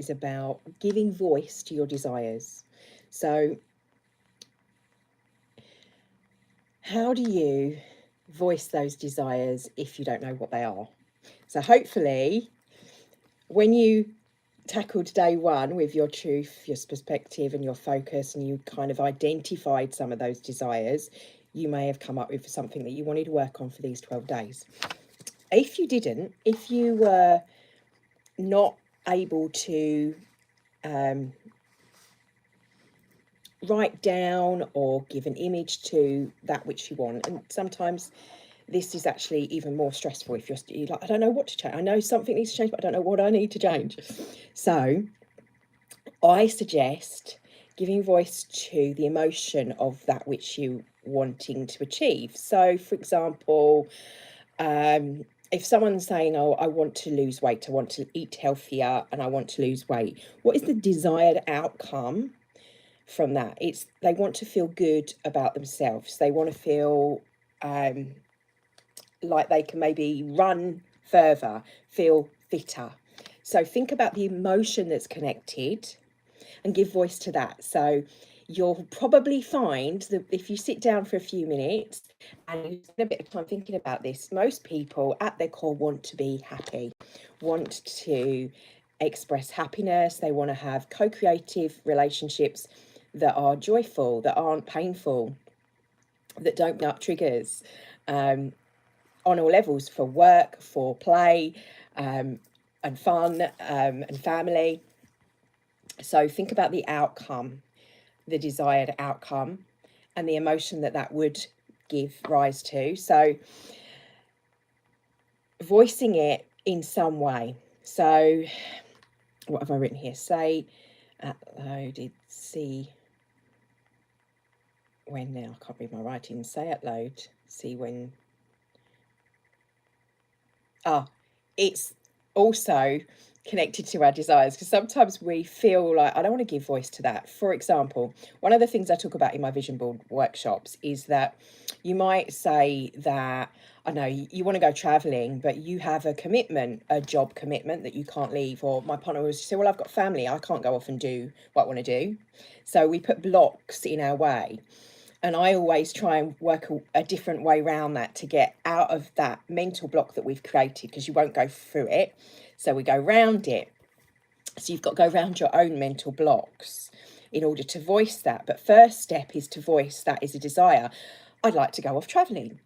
is about giving voice to your desires. So how do you voice those desires if you don't know what they are? So hopefully when you tackled day one with your truth, your perspective and your focus, and you kind of identified some of those desires, you may have come up with something that you wanted to work on for these 12 days. If you didn't, if you were not able to write down or give an image to that which you want, and sometimes this is actually even more stressful if you're like, I don't know what to change. I know something needs to change, but I don't know what I need to change. So I suggest giving voice to the emotion of that which you wanting to achieve. So, for example, if someone's saying, oh, I want to lose weight, I want to eat healthier and I want to lose weight, what is the desired outcome from that? It's they want to feel good about themselves. They want to feel like they can maybe run further, feel fitter. So think about the emotion that's connected and give voice to that. So you'll probably find that if you sit down for a few minutes and you spend a bit of time thinking about this, most people at their core want to be happy, want to express happiness. They want to have co-creative relationships that are joyful, that aren't painful, that don't bring up triggers on all levels, for work, for play, and fun, and family. So think about the outcome, the desired outcome, and the emotion that that would give rise to. So voicing it in some way. So what have I written here? Say at loaded, see when, now I can't read my writing. Say at load, see when. It's also connected to our desires, because sometimes we feel like I don't want to give voice to that. For example, one of the things I talk about in my vision board workshops is that you might say that, I know you want to go traveling, but you have a commitment, a job commitment that you can't leave. Or my partner will say, well, I've got family, I can't go off and do what I want to do. So we put blocks in our way. And I always try and work a different way around that to get out of that mental block that we've created, because you won't go through it. So we go round it. So you've got to go around your own mental blocks in order to voice that. But first step is to voice that is a desire. I'd like to go off travelling.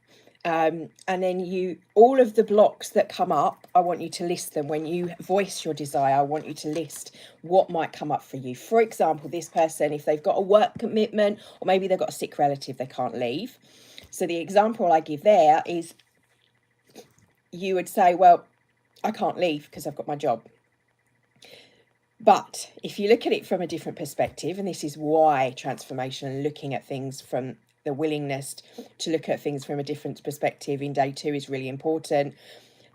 And then all of the blocks that come up, I want you to list them. When you voice your desire, I want you to list what might come up for you. For example, this person, if they've got a work commitment, or maybe they've got a sick relative they can't leave. So the example I give there is, you would say, well, I can't leave because I've got my job. But if you look at it from a different perspective, and this is why transformation and looking at things from the willingness to look at things from a different perspective in day 2 is really important,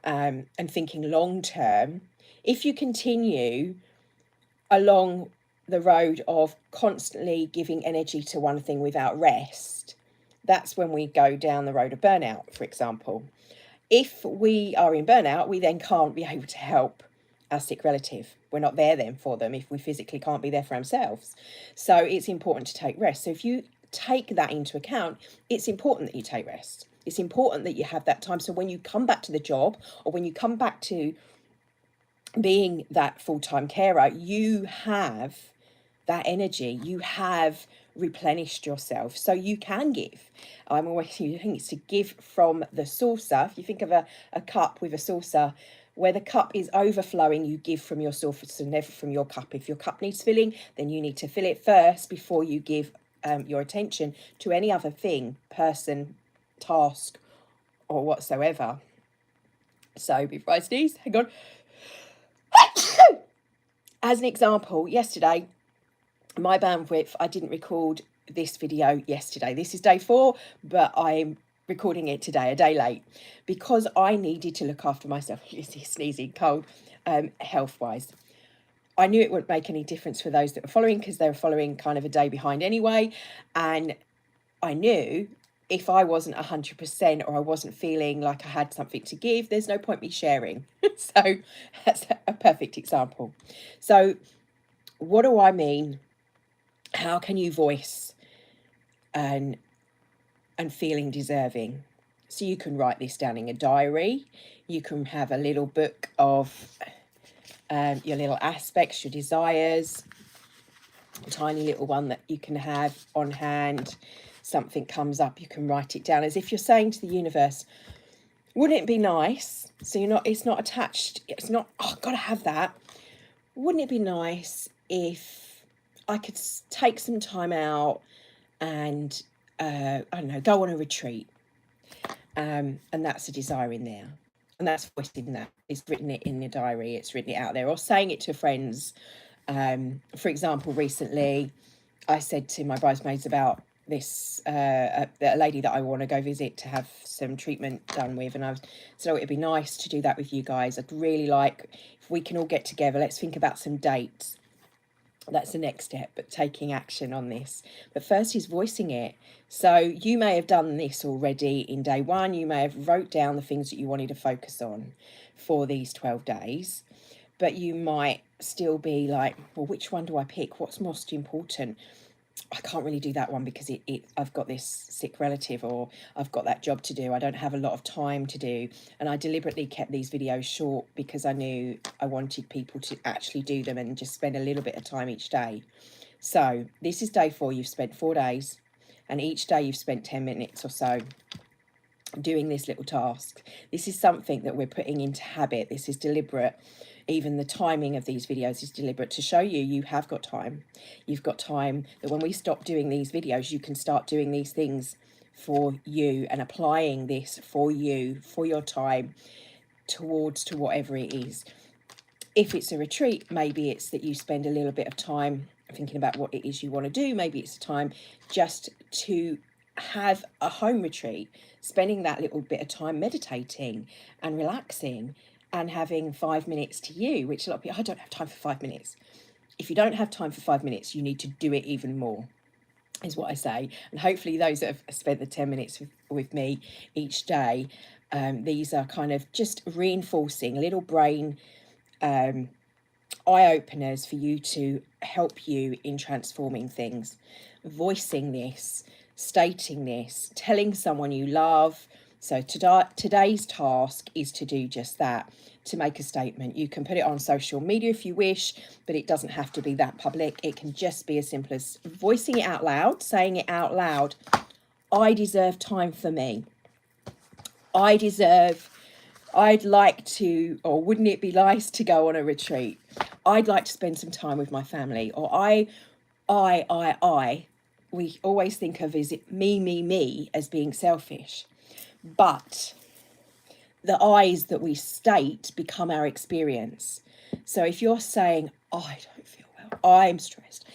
and thinking long term. If you continue along the road of constantly giving energy to one thing without rest, that's when we go down the road of burnout, for example. If we are in burnout, we then can't be able to help our sick relative. We're not there then for them if we physically can't be there for ourselves. So it's important to take rest. So if you take that into account, it's important that you take rest. It's important that you have that time. So when you come back to the job, or when you come back to being that full-time carer, you have that energy, you have replenished yourself, so you can give. I'm always thinking it's to give from the saucer. If you think of a cup with a saucer, where the cup is overflowing, you give from your saucer, never from your cup. If your cup needs filling, then you need to fill it first before you give your attention to any other thing, person, task, or whatsoever. So before I sneeze, hang on. As an example, yesterday, my bandwidth, I didn't record this video yesterday. This is day 4, but I'm recording it today, a day late, because I needed to look after myself. Sneezing, cold, health-wise. I knew it wouldn't make any difference for those that were following, because they were following kind of a day behind anyway. And I knew if I wasn't 100% or I wasn't feeling like I had something to give, there's no point me sharing. So that's a perfect example. So what do I mean? How can you voice and feeling deserving? So you can write this down in a diary. You can have a little book of your little aspects, your desires, a tiny little one that you can have on hand. Something comes up, you can write it down as if you're saying to the universe, wouldn't it be nice? So it's not attached, it's not, oh, I've got to have that. Wouldn't it be nice if I could take some time out and, I don't know, go on a retreat? And that's a desire in there. And that's voicing that. It's written it in your diary, it's written it out there, or saying it to friends. For example, recently I said to my bridesmaids about this, a lady that I want to go visit to have some treatment done with, and I said, oh, it'd be nice to do that with you guys. I'd really like, if we can all get together, let's think about some dates. That's the next step, but taking action on this. But first is voicing it. So you may have done this already in day one. You may have wrote down the things that you wanted to focus on for these 12 days, but you might still be like, well, which one do I pick? What's most important? I can't really do that one because I've got this sick relative, or I've got that job to do. I don't have a lot of time to do. And I deliberately kept these videos short because I knew I wanted people to actually do them and just spend a little bit of time each day. So this is day 4. You've spent 4 days, and each day you've spent 10 minutes or so doing this little task. This is something that we're putting into habit. This is deliberate. Even the timing of these videos is deliberate to show you have got time. You've got time that when we stop doing these videos, you can start doing these things for you and applying this for you, for your time towards to whatever it is. If it's a retreat, maybe it's that you spend a little bit of time thinking about what it is you want to do. Maybe it's time just to have a home retreat, spending that little bit of time meditating and relaxing and having 5 minutes to you, which a lot of people, I don't have time for 5 minutes. If you don't have time for 5 minutes, you need to do it even more, is what I say. And hopefully those that have spent the 10 minutes with me each day, these are kind of just reinforcing little brain eye-openers for you to help you in transforming things. Voicing this, stating this, telling someone you love. So today's task is to do just that, to make a statement. You can put it on social media if you wish, but it doesn't have to be that public. It can just be as simple as voicing it out loud, saying it out loud. I deserve time for me. I'd like to, or wouldn't it be nice to go on a retreat? I'd like to spend some time with my family. Or we always think of is it me as being selfish. But the I's that we state become our experience. So if you're saying, oh, I don't feel well, I'm stressed,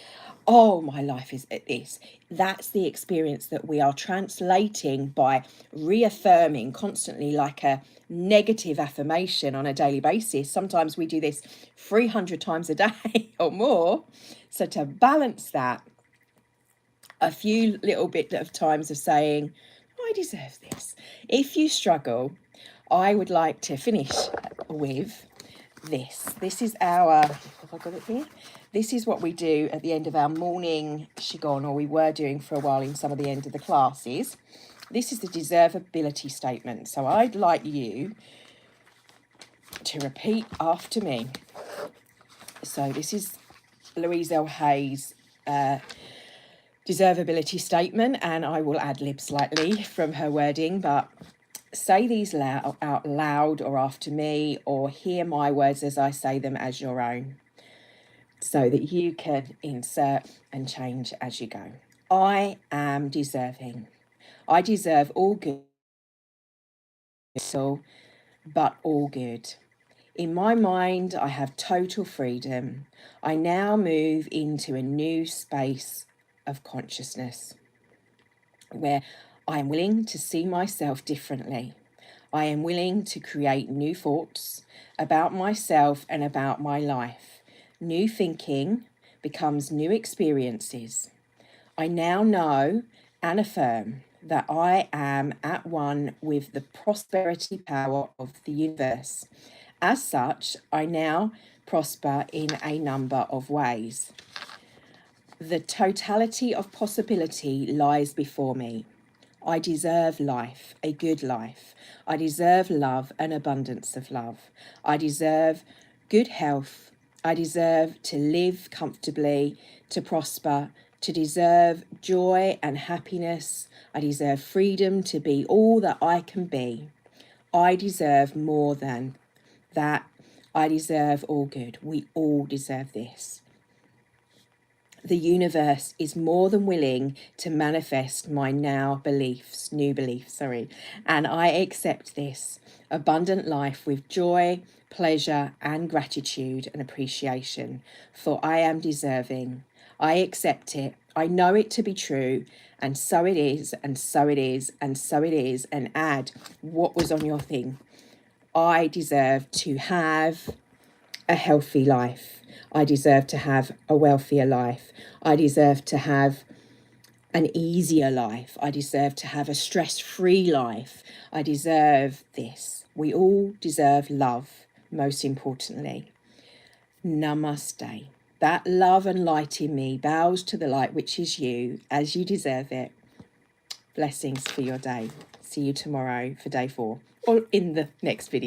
oh, my life is at this, that's the experience that we are translating by reaffirming constantly, like a negative affirmation on a daily basis. Sometimes we do this 300 times a day or more. So to balance that, a few little bit of times of saying, I deserve this. If you struggle, I would like to finish with this. This is our, have I got it here? This is what we do at the end of our morning qigong, or we were doing for a while in some of the end of the classes. This is the deservability statement. So I'd like you to repeat after me. So this is Louise L. Hay's deservability statement, and I will ad-lib slightly from her wording, but say these out loud or after me, or hear my words as I say them as your own, so that you can insert and change as you go. I am deserving. I deserve all good, but all good. In my mind, I have total freedom. I now move into a new space of consciousness where I am willing to see myself differently. I am willing to create new thoughts about myself and about my life. New thinking becomes new experiences. I now know and affirm that I am at one with the prosperity power of the universe. As such, I now prosper in a number of ways. The totality of possibility lies before me. I deserve life, a good life. I deserve love, an abundance of love. I deserve good health. I deserve to live comfortably, to prosper, to deserve joy and happiness. I deserve freedom to be all that I can be. I deserve more than that. I deserve all good. We all deserve this. The universe is more than willing to manifest my new beliefs, and I accept this abundant life with joy, pleasure, and gratitude and appreciation, for I am deserving. I accept it. I know it to be true, and so it is, and so it is, and so it is, and add what was on your thing. I deserve to have a healthy life. I deserve to have a wealthier life. I deserve to have an easier life. I deserve to have a stress-free life. I deserve this. We all deserve love, most importantly. Namaste. That love and light in me bows to the light which is you, as you deserve it. Blessings for your day. See you tomorrow for day 4, or in the next video.